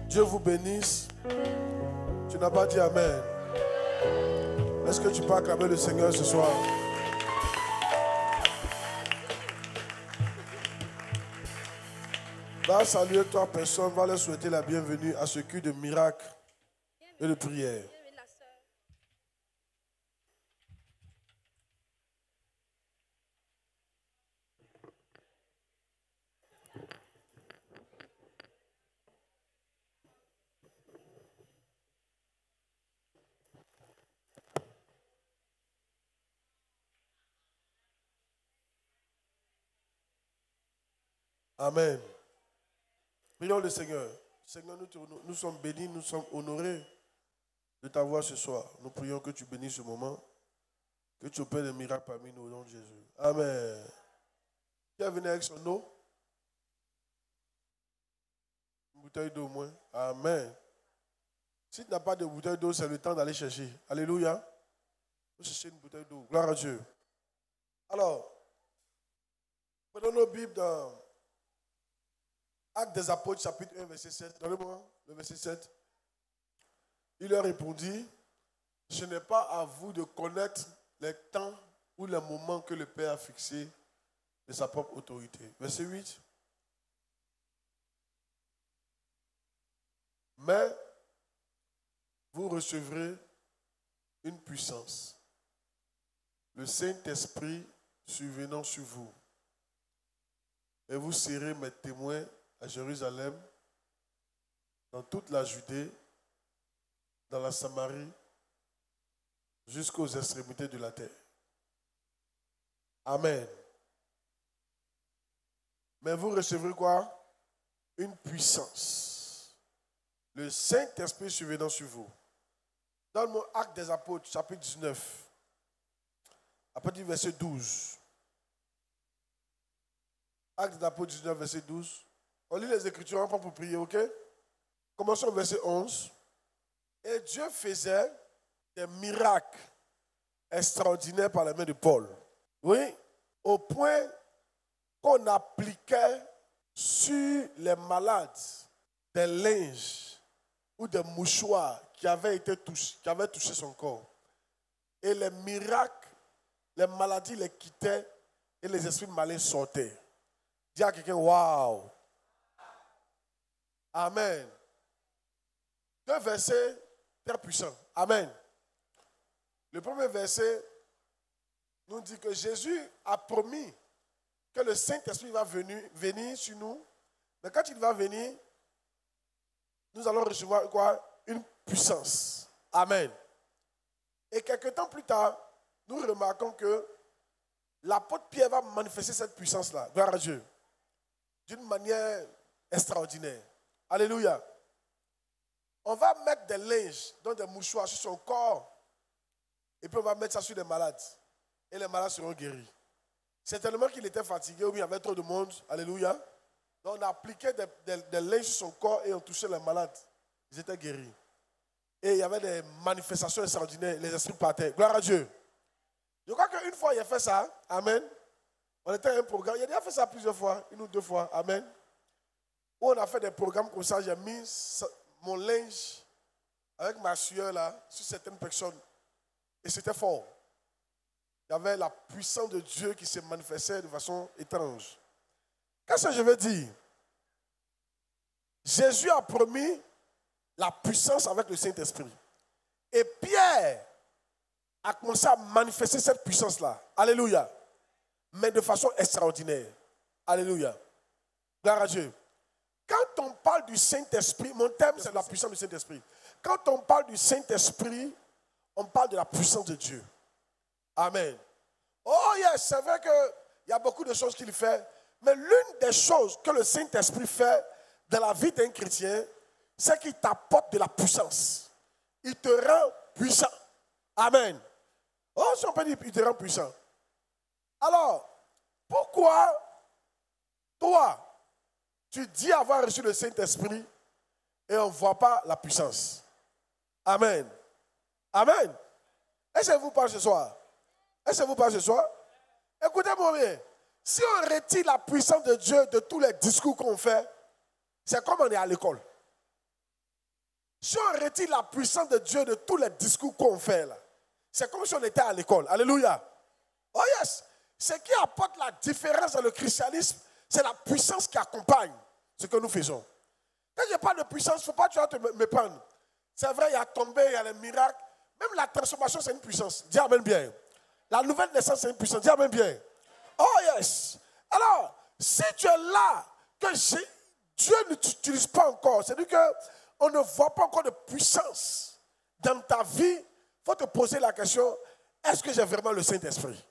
Dieu vous bénisse. Tu n'as pas dit Amen. Est-ce que tu peux acclamer le Seigneur ce soir? Va saluer trois personnes, va leur souhaiter la bienvenue à ce culte de miracle et de prière. Amen. Prions le Seigneur. Seigneur, nous sommes bénis, nous sommes honorés de t'avoir ce soir. Nous prions que tu bénisses ce moment, que tu opères des miracles parmi nous au nom de Jésus. Amen. Qui est venu avec son eau? Une bouteille d'eau au moins. Amen. Si tu n'as pas de bouteille d'eau, c'est le temps d'aller chercher. Alléluia. Faut chercher une bouteille d'eau. Gloire à Dieu. Alors, prenons nos Bibles dans Actes des Apôtres, chapitre 1, verset 7. Donnez-moi le verset 7. Il leur répondit, ce n'est pas à vous de connaître les temps ou les moments que le Père a fixés de sa propre autorité. Verset 8. Mais vous recevrez une puissance, le Saint-Esprit survenant sur vous, et vous serez mes témoins à Jérusalem, dans toute la Judée, dans la Samarie, jusqu'aux extrémités de la terre. Amen. Mais vous recevrez quoi? Une puissance. Le Saint-Esprit survenant sur vous. Dans le mot Acte des Apôtres, chapitre 19, à partir du verset 12. Acte des Apôtres 19, verset 12. On lit les Écritures, on prend pour prier, ok? Commençons au verset 11. Et Dieu faisait des miracles extraordinaires par la main de Paul. Oui, au point qu'on appliquait sur les malades des linges ou des mouchoirs qui avaient touché son corps. Et les miracles, les maladies les quittaient et les esprits malins sortaient. Dis à quelqu'un, waouh! Amen. Deux versets très puissants. Amen. Le premier verset nous dit que Jésus a promis que le Saint-Esprit va venir sur nous. Mais quand il va venir, nous allons recevoir quoi? Une puissance. Amen. Et quelques temps plus tard, nous remarquons que l'apôtre Pierre va manifester cette puissance-là. Gloire à Dieu. D'une manière extraordinaire. Alléluia. On va mettre des linges dans des mouchoirs sur son corps. Et puis on va mettre ça sur les malades. Et les malades seront guéris. C'est tellement qu'il était fatigué ou bien il y avait trop de monde. Alléluia. Donc on a appliqué des linges sur son corps et on touchait les malades. Ils étaient guéris. Et il y avait des manifestations extraordinaires. Les esprits partaient. Gloire à Dieu. Je crois qu'une fois il a fait ça. Amen. On était à un programme. Il a déjà fait ça plusieurs fois. Une ou deux fois. Amen. Où on a fait des programmes comme ça. J'ai mis mon linge avec ma sueur là sur certaines personnes. Et c'était fort. Il y avait la puissance de Dieu qui se manifestait de façon étrange. Qu'est-ce que je veux dire? Jésus a promis la puissance avec le Saint-Esprit. Et Pierre a commencé à manifester cette puissance-là. Alléluia. Mais de façon extraordinaire. Alléluia. Gloire à Dieu. Quand on parle du Saint-Esprit, mon thème c'est la puissance du Saint-Esprit. Quand on parle du Saint-Esprit, on parle de la puissance de Dieu. Amen. Oh yes, c'est vrai qu'il y a beaucoup de choses qu'il fait, mais l'une des choses que le Saint-Esprit fait dans la vie d'un chrétien, c'est qu'il t'apporte de la puissance. Il te rend puissant. Amen. Oh, si on peut dire, il te rend puissant. Alors, pourquoi toi, tu dis avoir reçu le Saint-Esprit et on ne voit pas la puissance? Amen. Amen. Est-ce que vous parlez ce soir? Est-ce que vous parlez ce soir? Écoutez-moi bien. Si on retire la puissance de Dieu de tous les discours qu'on fait, c'est comme on est à l'école. Si on retire la puissance de Dieu de tous les discours qu'on fait là, c'est comme si on était à l'école. Alléluia. Oh yes. Ce qui apporte la différence dans le christianisme, c'est la puissance qui accompagne ce que nous faisons. Quand il n'y a pas de puissance, il ne faut pas tu vas te méprendre. C'est vrai, il y a tombé, il y a les miracles. Même la transformation, c'est une puissance. Dis amen bien. La nouvelle naissance, c'est une puissance. Dis amen bien. Oh yes. Alors, si tu es là, que Dieu ne t'utilise pas encore, c'est-à-dire qu'on ne voit pas encore de puissance dans ta vie, il faut te poser la question, est-ce que j'ai vraiment le Saint-Esprit?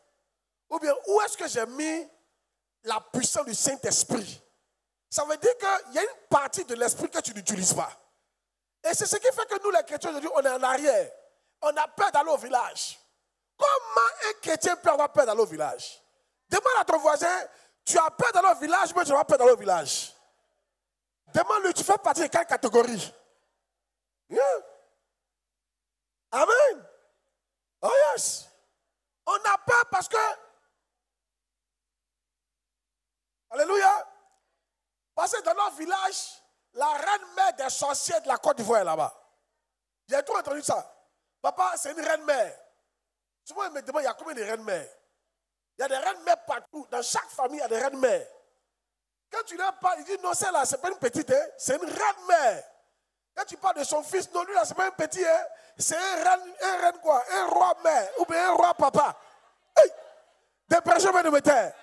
Ou bien, où est-ce que j'ai mis la puissance du Saint-Esprit? Ça veut dire qu'il y a une partie de l'esprit que tu n'utilises pas. Et c'est ce qui fait que nous, les chrétiens, aujourd'hui, on est en arrière. On a peur d'aller au village. Comment un chrétien peut avoir peur d'aller au village? Demande à ton voisin, tu as peur d'aller au village, mais tu n'as pas peur d'aller au village. Demande-lui, tu fais partie de quelle catégorie? Yeah. Amen. Oh yes. On a peur parce que... Alléluia. Parce que dans notre village, la reine-mère des sorciers de la Côte d'Ivoire est là-bas. J'ai tout entendu ça. Papa, c'est une reine-mère. Souvent, il me demande, il y a combien de reines-mères? Il y a des reines-mères partout. Dans chaque famille, il y a des reines-mères. Quand tu leur parles, il dit, non, c'est là, c'est pas une petite, hein? C'est une reine-mère. Quand tu parles de son fils, non, lui là, c'est pas un petit, hein? C'est un reine quoi? Un roi-mère, ou bien un roi-papa. Hey! Des prêcheurs de me taire.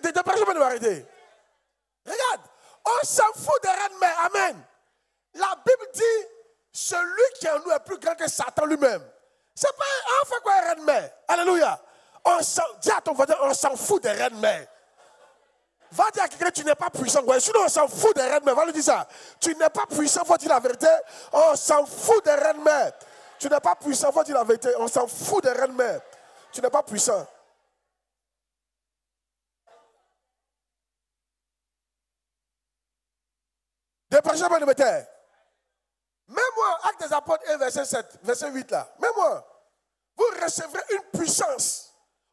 Des prêcheurs de m'arrêter. Regarde, on s'en fout des reines-mères, amen. La Bible dit, celui qui est en nous est plus grand que Satan lui-même. C'est pas on fait quoi, reine-mère? Alléluia. Dis à ton voisin, on s'en fout des reines-mères. Va dire à quelqu'un, tu n'es pas puissant. Ouais. Sinon, on s'en fout des reines-mères. Va lui dire ça. Tu n'es pas puissant, faut dire la vérité. On s'en fout des reines-mères. Tu n'es pas puissant, faut dire la vérité. On s'en fout des reines-mères. Tu n'es pas puissant. Des prêcheurs de me taire. Même moi, Actes des Apôtres 1, verset 7, verset 8 là. Même moi, vous recevrez une puissance.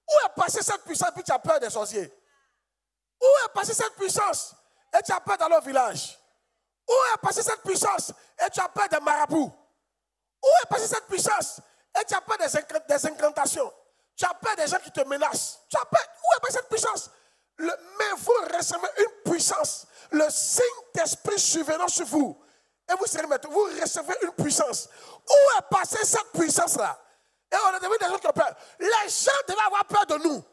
Où est passée cette puissance puis tu as peur des sorciers? Où est passée cette puissance et tu as peur d'aller au village? Où est passée cette puissance et tu as peur des marabouts? Où est passée cette puissance et tu as peur des incantations? Tu as peur des gens qui te menacent? Tu as peur? Où est passée cette puissance? Mais vous recevez une puissance. Le Saint-Esprit survenant sur vous. Et vous serez maître. Vous recevez une puissance. Où est passée cette puissance-là? Et on a devenu des gens qui ont peur. Les gens devaient avoir peur de nous.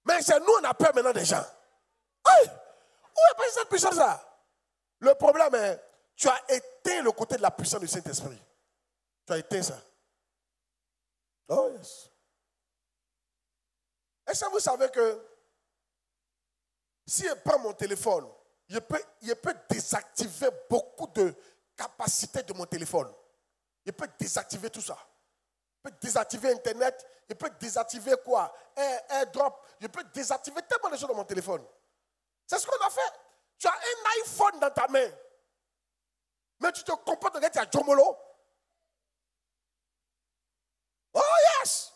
Mais c'est nous, on a peur maintenant des gens. Hey! Où est passée cette puissance-là? Le problème est, tu as éteint le côté de la puissance du Saint-Esprit. Tu as éteint ça. Oh yes. Est-ce que vous savez que si je prends mon téléphone, je peux désactiver beaucoup de capacités de mon téléphone. Je peux désactiver tout ça. Je peux désactiver Internet. Je peux désactiver quoi? AirDrop. Je peux désactiver tellement de choses dans mon téléphone. C'est ce qu'on a fait. Tu as un iPhone dans ta main. Mais tu te comportes comme tu as Jomolo. Oh yes!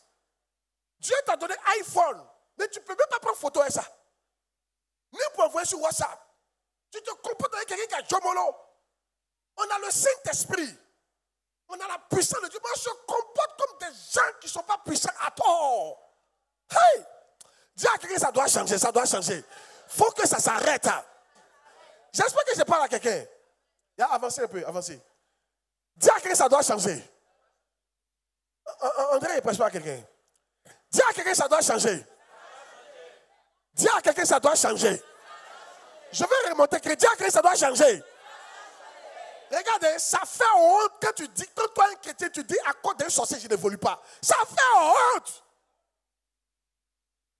Dieu t'a donné iPhone. Mais tu ne peux même pas prendre photo avec ça. Ni pour envoyer sur WhatsApp. Tu te comportes avec quelqu'un qui a Jomolo. On a le Saint-Esprit. On a la puissance de Dieu. Mais on se comporte comme des gens qui ne sont pas puissants à tout. Hey! Dis à quelqu'un, ça doit changer, ça doit changer. Il faut que ça s'arrête. J'espère que je parle à quelqu'un. Avancez un peu, avancez. Dis à quelqu'un, ça doit changer. André, il ne prêche pas à quelqu'un. Dis à quelqu'un, ça doit changer. Dis à quelqu'un, ça doit changer. Je vais remonter. Dis à quelqu'un, ça doit changer. Regardez, ça fait honte quand tu dis, quand toi un chrétien, tu dis à cause d'un sorcier, je n'évolue pas. Ça fait honte.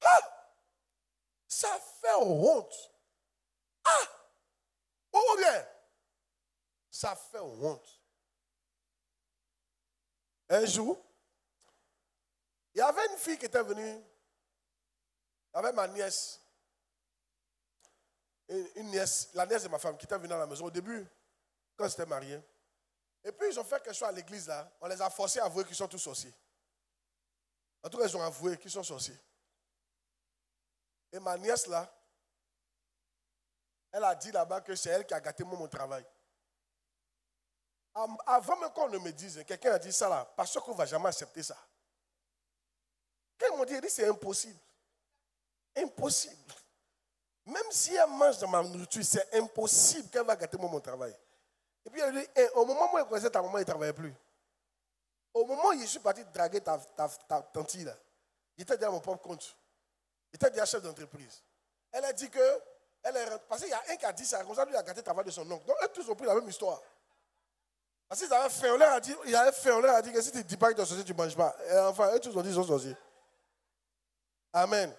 Ah! Ça fait honte. Ah! Ou bien, ça fait honte. Un jour, il y avait une fille qui était venue avec ma nièce. Une nièce, la nièce de ma femme qui était venue à la maison au début, quand j'étais marié. Et puis ils ont fait quelque chose à l'église là. On les a forcés à avouer qu'ils sont tous sorciers. En tout cas, ils ont avoué qu'ils sont sorciers. Et ma nièce là, elle a dit là-bas que c'est elle qui a gâté mon travail. Avant même qu'on ne me dise, quelqu'un a dit ça là, parce qu'on ne va jamais accepter ça. Quand ils m'ont dit, c'est impossible. Impossible. Même si elle mange dans ma nourriture, c'est impossible qu'elle va gâter mon travail. Et puis elle dit, au moment où elle connaissait ta maman, il ne travaillait plus. Au moment où je suis parti draguer ta tante là, il était déjà à mon propre compte. Il était déjà chef d'entreprise. Elle a dit que, parce qu'il y a un qui a dit ça, comme ça, lui a gâté le travail de son oncle. Donc, eux tous ont pris la même histoire. Parce qu'ils avaient fait, on leur a dit, que si tu ne dis pas que tu es sorcier, tu ne manges pas. Et enfin, eux tous ont dit qu'ils sont sorciers. Amen.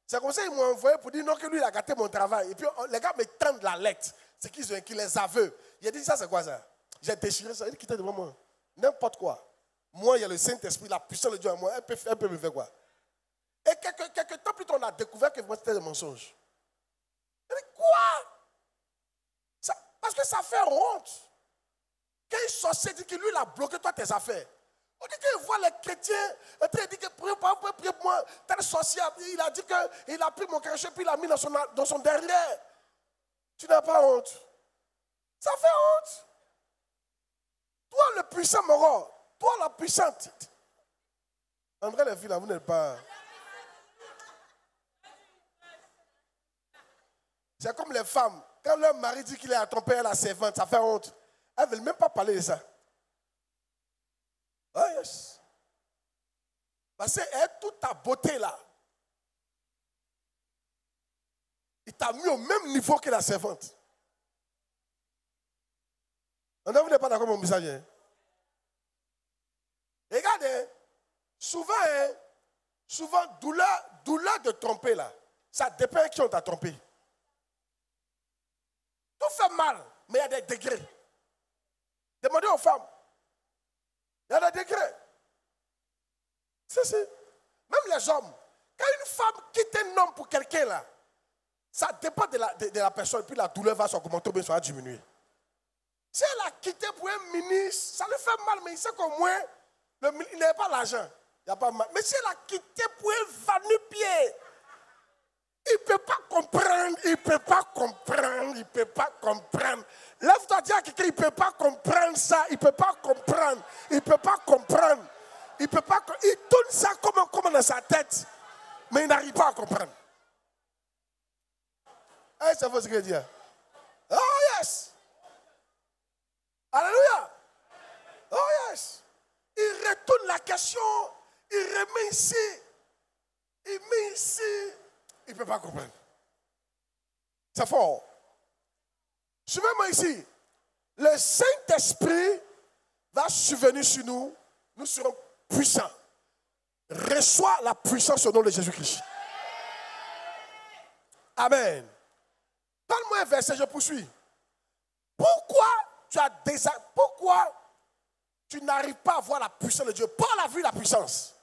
C'est comme ça qu'ils m'ont envoyé pour dire non, que lui, il a gâté mon travail. Et puis, les gars me tendent la lettre. C'est qu'ils les aveux. Il a dit, ça, c'est quoi ça? J'ai déchiré ça. Il quittait devant moi. N'importe quoi. Moi, il y a le Saint-Esprit, la puissance de Dieu en moi. Elle peut me faire quoi? Et quelques temps plus tard, on a découvert que c'était des mensonges. Il dit, quoi? Parce que ça fait honte. Quand un sorcier dit que lui, il a bloqué toi tes affaires. On dit qu'il voit les chrétiens, il dit que priez pour moi, tel sorcier, il a dit qu'il a pris mon crochet puis il l'a mis dans son derrière. Tu n'as pas honte. Ça fait honte. Toi le puissant mort, toi la puissante. André les filles là, vous n'êtes pas. C'est comme les femmes, quand leur mari dit qu'il est à ton père, la servante, ça fait honte. Elles ne veulent même pas parler de ça. Oh yes. Parce que toute ta beauté là, il t'a mis au même niveau que la servante. Vous n'êtes pas d'accord avec mon message? Hein? Regardez, souvent, douleur de tromper là, ça dépend de qui on t'a trompé. Tout fait mal, mais il y a des degrés. Demandez aux femmes. Il y a des degrés. C'est. Même les hommes. Quand une femme quitte un homme pour quelqu'un là, ça dépend de la personne, puis la douleur va s'augmenter ou bien ça va diminuer. Si elle a quitté pour un ministre, ça lui fait mal, mais il sait qu'au moins, il n'a pas l'argent. Il n'y a pas mal. Mais si elle a quitté pour un va-nu-pied, il ne peut pas comprendre, il ne peut pas comprendre. Lève-toi, dis à quelqu'un, il ne peut pas comprendre ça, il ne peut pas comprendre. Il tourne ça comme dans sa tête, mais il n'arrive pas à comprendre. Est-ce que c'est ce que je dis? Oh yes! Alléluia! Oh yes! Il retourne la question, il remet ici, il met ici, il ne peut pas comprendre. C'est fort. Suivez-moi ici. Le Saint-Esprit va survenir sur nous, nous serons puissants. Reçois la puissance au nom de Jésus-Christ. Amen. Donne-moi un verset, je poursuis. Pourquoi tu n'arrives pas à voir la puissance de Dieu? Paul a vu la puissance.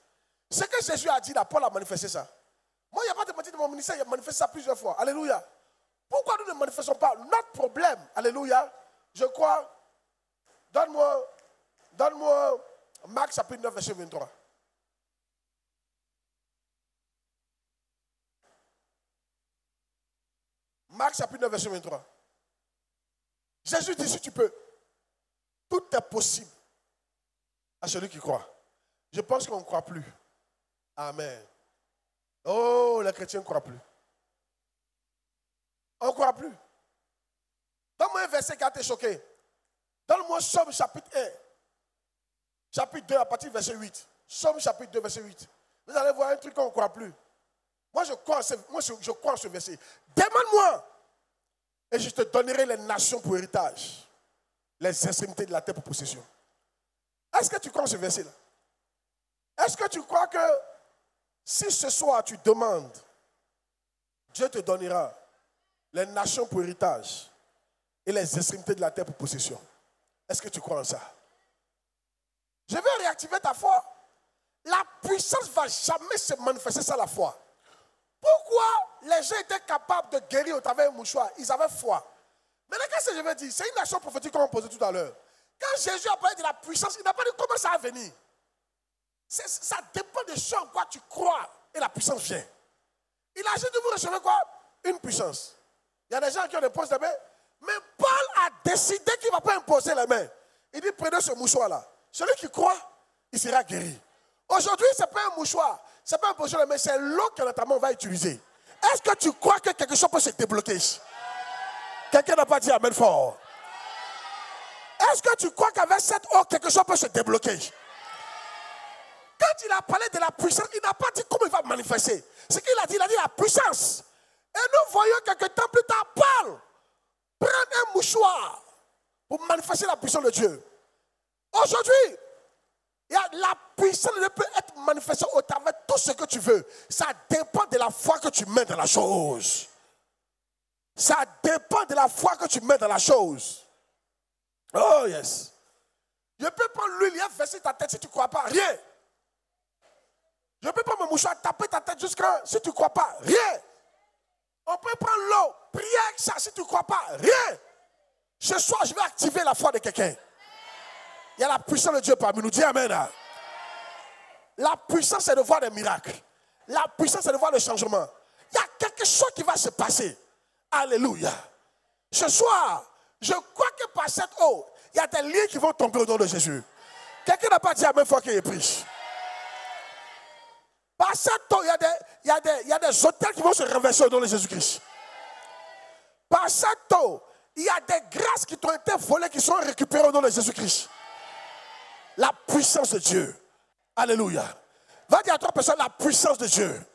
Ce que Jésus a dit là, Paul a manifesté ça. Moi, il n'y a pas de mentir de mon ministère, il a manifesté ça plusieurs fois. Alléluia. Pourquoi nous ne manifestons pas notre problème? Alléluia. Je crois. Donne-moi Marc chapitre 9, verset 23. Marc chapitre 9, verset 23. Jésus dit, si tu peux, tout est possible à celui qui croit. Je pense qu'on ne croit plus. Amen. Oh, les chrétiens ne croient plus. On ne croit plus. Donne-moi un verset qui a été choqué. Donne-moi Somme chapitre 1. Chapitre 2 à partir du verset 8. Somme chapitre 2, verset 8. Vous allez voir un truc qu'on ne croit plus. Moi, je crois en ce verset. Demande-moi. Et je te donnerai les nations pour héritage. Les extrémités de la terre pour possession. Est-ce que tu crois en ce verset-là? Est-ce que tu crois que si ce soir tu demandes, Dieu te donnera les nations pour héritage et les extrémités de la terre pour possession? Est-ce que tu crois en ça? Je vais réactiver ta foi. La puissance ne va jamais se manifester sans la foi. Pourquoi les gens étaient capables de guérir au travers d'un mouchoir? Ils avaient foi. Maintenant, qu'est-ce que je veux dire? C'est une action prophétique qu'on a posée tout à l'heure. Quand Jésus a parlé de la puissance, il n'a pas dit comment ça va venir. Ça dépend de ce en quoi tu crois et la puissance vient. Il a dit de vous recevoir quoi? Une puissance. Il y a des gens qui ont des postes de main, mais Paul a décidé qu'il ne va pas imposer les mains. Il dit, prenez ce mouchoir-là. Celui qui croit, il sera guéri. Aujourd'hui, ce n'est pas un mouchoir, ce n'est pas un mouchoir, mais c'est l'eau que notre maman va utiliser. Est-ce que tu crois que quelque chose peut se débloquer? Quelqu'un n'a pas dit amen fort. Est-ce que tu crois qu'avec cette eau, quelque chose peut se débloquer? Quand il a parlé de la puissance, il n'a pas dit comment il va manifester. Ce qu'il a dit la puissance. Et nous voyons quelques temps plus tard, Paul prend un mouchoir pour manifester la puissance de Dieu. Aujourd'hui, la puissance ne peut être manifestée au travers de tout ce que tu veux. Ça dépend de la foi que tu mets dans la chose. Ça dépend de la foi que tu mets dans la chose. Oh yes. Je peux prendre l'huile et verser ta tête si tu ne crois pas. Rien. Je peux prendre mon mouchoir, taper ta tête jusqu'à si tu ne crois pas. Rien. On peut prendre l'eau, prier avec ça si tu ne crois pas. Rien. Ce soir, je vais activer la foi de quelqu'un. Il y a la puissance de Dieu parmi nous. Dis amen. La puissance, c'est de voir des miracles. La puissance, c'est de voir le changement. Il y a quelque chose qui va se passer. Alléluia. Ce soir, je crois que par cette eau, il y a des liens qui vont tomber au nom de Jésus. Quelqu'un n'a pas dit amen fois qu'il prie. Par cette eau, il y a des hôtels qui vont se renverser au nom de Jésus-Christ. Par cette eau, il y a des grâces qui t'ont été volées, qui sont récupérées au nom de Jésus-Christ. La puissance de Dieu. Alléluia. Va dire à 3 personnes la puissance de Dieu.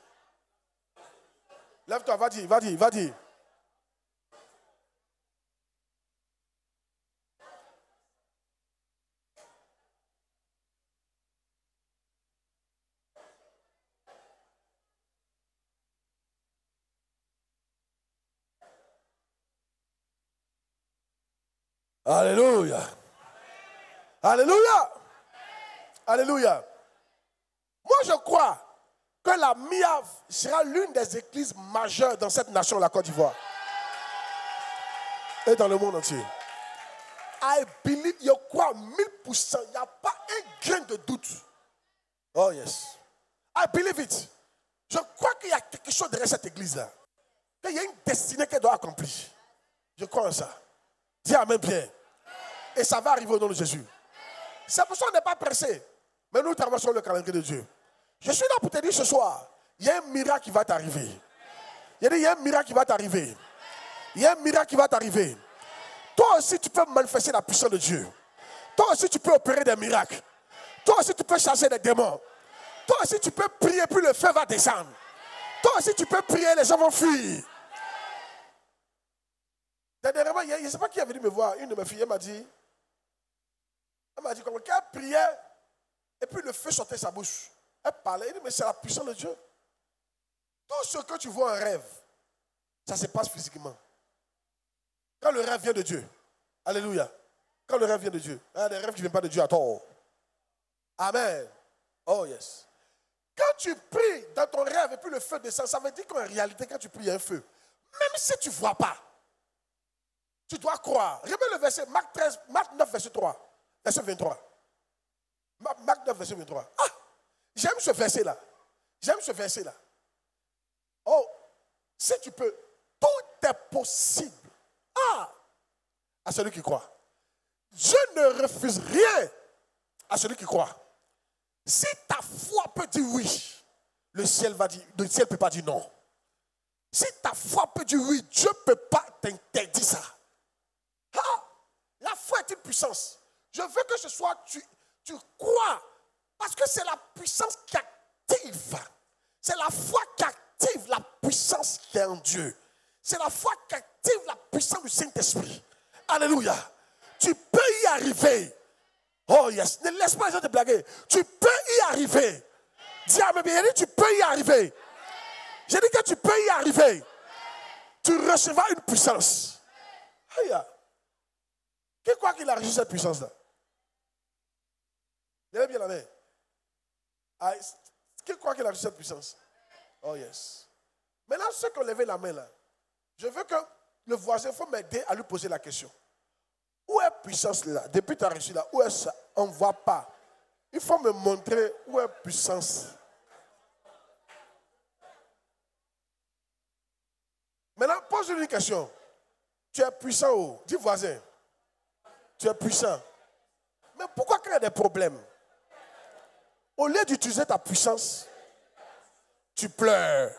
Lève-toi, va dire. Alléluia. Alléluia. Alléluia. Moi, je crois que la MIAV sera l'une des églises majeures dans cette nation, la Côte d'Ivoire. Et dans le monde entier. I believe, je crois 1000%. Il n'y a pas un grain de doute. Oh yes. I believe it. Je crois qu'il y a quelque chose derrière cette église-là. Qu'il y a une destinée qu'elle doit accomplir. Je crois en ça. Dis amen bien. Et ça va arriver au nom de Jésus. C'est pour ça qu'on n'est pas pressé. Mais nous traversons le calendrier de Dieu. Je suis là pour te dire ce soir, il y a un miracle qui va t'arriver. Il y a un miracle qui va t'arriver. Il y a un miracle qui va t'arriver. Toi aussi, tu peux manifester la puissance de Dieu. Toi aussi, tu peux opérer des miracles. Toi aussi, tu peux chasser des démons. Toi aussi, tu peux prier, puis le feu va descendre. Toi aussi, tu peux prier, les gens vont fuir. Dernièrement, je ne sais pas qui est venu me voir. Une de mes filles, elle m'a dit comment qu'elle priait, et puis le feu sortait de sa bouche. Elle parlait, elle dit, mais c'est la puissance de Dieu. Tout ce que tu vois en rêve, ça se passe physiquement. Quand le rêve vient de Dieu, alléluia. Quand le rêve vient de Dieu, il y a des rêves qui ne viennent pas de Dieu à tort. Amen. Oh yes. Quand tu pries dans ton rêve et puis le feu descend, ça veut dire qu'en réalité, quand tu pries, il y a un feu. Même si tu ne vois pas, tu dois croire. Remets le verset, Marc 9, verset 3. Verset 23. Marc 9, verset 23. Ah, j'aime ce verset-là. J'aime ce verset-là. Oh, si tu peux, tout est possible. Ah, à celui qui croit. Dieu ne refuse rien à celui qui croit. Si ta foi peut dire oui, le ciel ne peut pas dire non. Si ta foi peut dire oui, Dieu ne peut pas t'interdire ça. Ah, la foi est une puissance. Je veux que ce soit, tu crois, parce que c'est la puissance qui active. C'est la foi qui active la puissance qui est en Dieu. C'est la foi qui active la puissance du Saint-Esprit. Alléluia. Tu peux y arriver. Oh yes, ne laisse pas les gens te blaguer. Tu peux y arriver. Dis à mes bien, tu peux y arriver. J'ai dit que tu peux y arriver. Tu recevras une puissance. Aïe. Qui croit qu'il a reçu cette puissance-là? Lève bien la main. Qui croit qu'il a reçu cette puissance? Oh yes. Maintenant, ceux qui ont levé la main là, je veux que le voisin, il faut m'aider à lui poser la question. Où est puissance là? Depuis que tu as reçu là, où est ça? On ne voit pas. Il faut me montrer où est puissance. Maintenant, pose-lui une question. Tu es puissant où? Dis voisin. Tu es puissant. Mais pourquoi quand il y a des problèmes, au lieu d'utiliser ta puissance, tu pleures?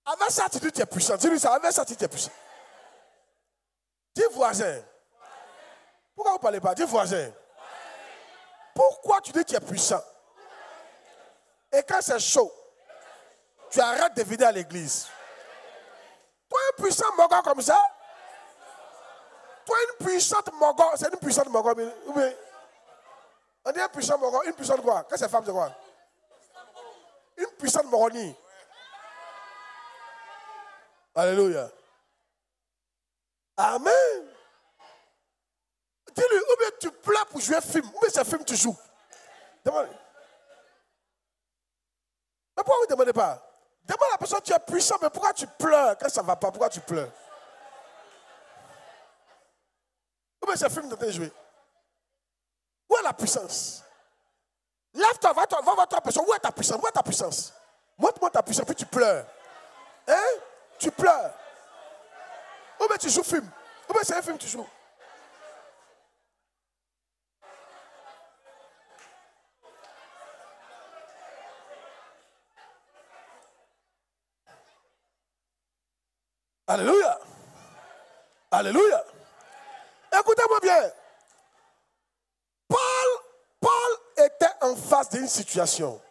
Avec ça, tu dis que tu es puissant. Dis-lui ça, avec ça, tu dis que tu es puissant. Dis voisin. Pourquoi vous ne parlez pas? Dis voisin. Pourquoi tu dis que tu es puissant? Et quand c'est chaud, tu arrêtes de venir à l'église. Toi, un puissant mogon comme ça, toi, une puissante mogon, c'est une puissante mogon. Oui. On dit un puissant mogon, une puissante quoi? Quand c'est femme, c'est quoi? Une puissante mogonie. Alléluia. Amen. Dis-lui, ou bien tu pleures pour jouer un film, ou bien c'est un film tu joues. Demande. Mais pourquoi vous ne demandez pas? Demande à la personne, tu es puissant, mais pourquoi tu pleures quand ça ne va pas? Pourquoi tu pleures? Ou bien c'est un film que tu as joué. Où est la puissance? Lève-toi, va voir ta personne. Où est ta puissance? Où est ta puissance? Montre-moi ta puissance, puis tu pleures. Hein? Tu pleures. Ou bien tu joues film. Ou bien c'est un film que tu joues. Alléluia. Alléluia. Écoutez-moi bien. Paul était en face d'une situation.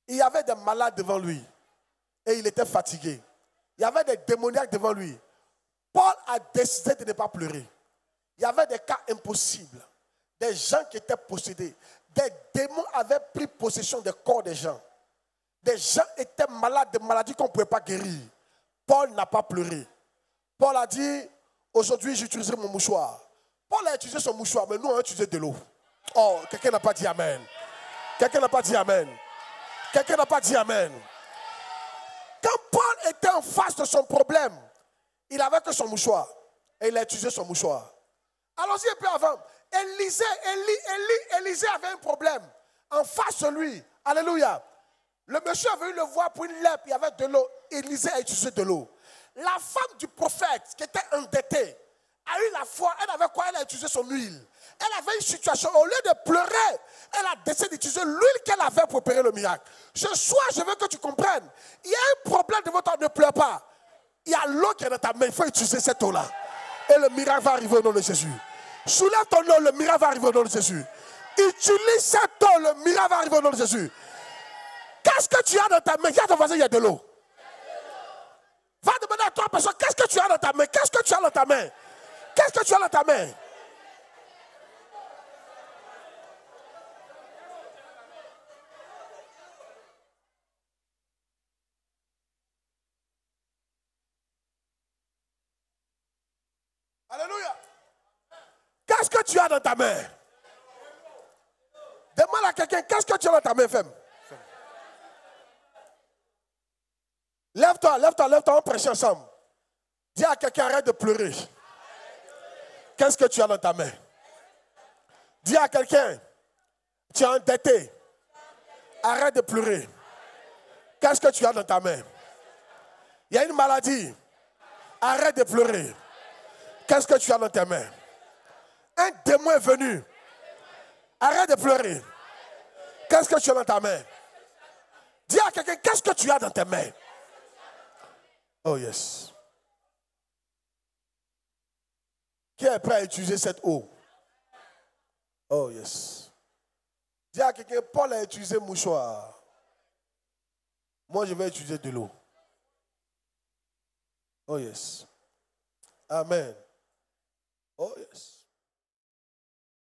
Il y avait des malades devant lui. Et il était fatigué. Il y avait des démoniaques devant lui. Paul a décidé de ne pas pleurer. Il y avait des cas impossibles. Des gens qui étaient possédés. Des démons avaient pris possession des corps des gens. Des gens étaient malades de maladies qu'on ne pouvait pas guérir. Paul n'a pas pleuré. Paul a dit, aujourd'hui j'utiliserai mon mouchoir. Paul a utilisé son mouchoir, mais nous on a utilisé de l'eau. Oh, quelqu'un n'a pas dit amen. Quelqu'un n'a pas dit amen. Quelqu'un n'a pas dit amen. Quand Paul était en face de son problème, il n'avait que son mouchoir. Et il a utilisé son mouchoir. Allons-y un peu avant. Élisée avait un problème. En face de lui. Alléluia. Le monsieur avait eu le voir pour une lèpre. Il y avait de l'eau. Élisée a utilisé de l'eau. La femme du prophète qui était endettée a eu la foi. Elle avait quoi? Elle a utilisé son huile. Elle avait une situation. Au lieu de pleurer, elle a décidé d'utiliser l'huile qu'elle avait pour opérer le miracle. Ce soir, je veux que tu comprennes. Il y a un problème de votre temps. Ne pleure pas. Il y a l'eau qui est dans ta main. Il faut utiliser cette eau-là. Et le miracle va arriver au nom de Jésus. Soulève ton nom. Le miracle va arriver au nom de Jésus. Utilise cette eau. Le miracle va arriver au nom de Jésus. Qu'est-ce que tu as dans ta main? Dis à ton voisin, il y a de l'eau. Va demander à toi, personne, qu'est-ce que tu as dans ta main? Qu'est-ce que tu as dans ta main? Qu'est-ce que tu as dans ta main? Alléluia. Qu'est-ce que tu as dans ta main? Demande à quelqu'un, qu'est-ce que tu as dans ta main, femme? Lève-toi, lève-toi, lève-toi, on prêche ensemble. Dis à quelqu'un, arrête de pleurer. Qu'est-ce que tu as dans ta main? Dis à quelqu'un, tu es endetté. Arrête de pleurer. Qu'est-ce que tu as dans ta main? Il y a une maladie. Arrête de pleurer. Qu'est-ce que tu as dans tes mains? Un démon est venu. Arrête de pleurer. Qu'est-ce que tu as dans ta main? Dis à quelqu'un, qu'est-ce que tu as dans tes mains? Oh yes. Qui est prêt à utiliser cette eau? Oh yes. Dis à quelqu'un, Paul a utilisé mouchoir. Moi, je vais utiliser de l'eau. Oh yes. Amen. Oh yes.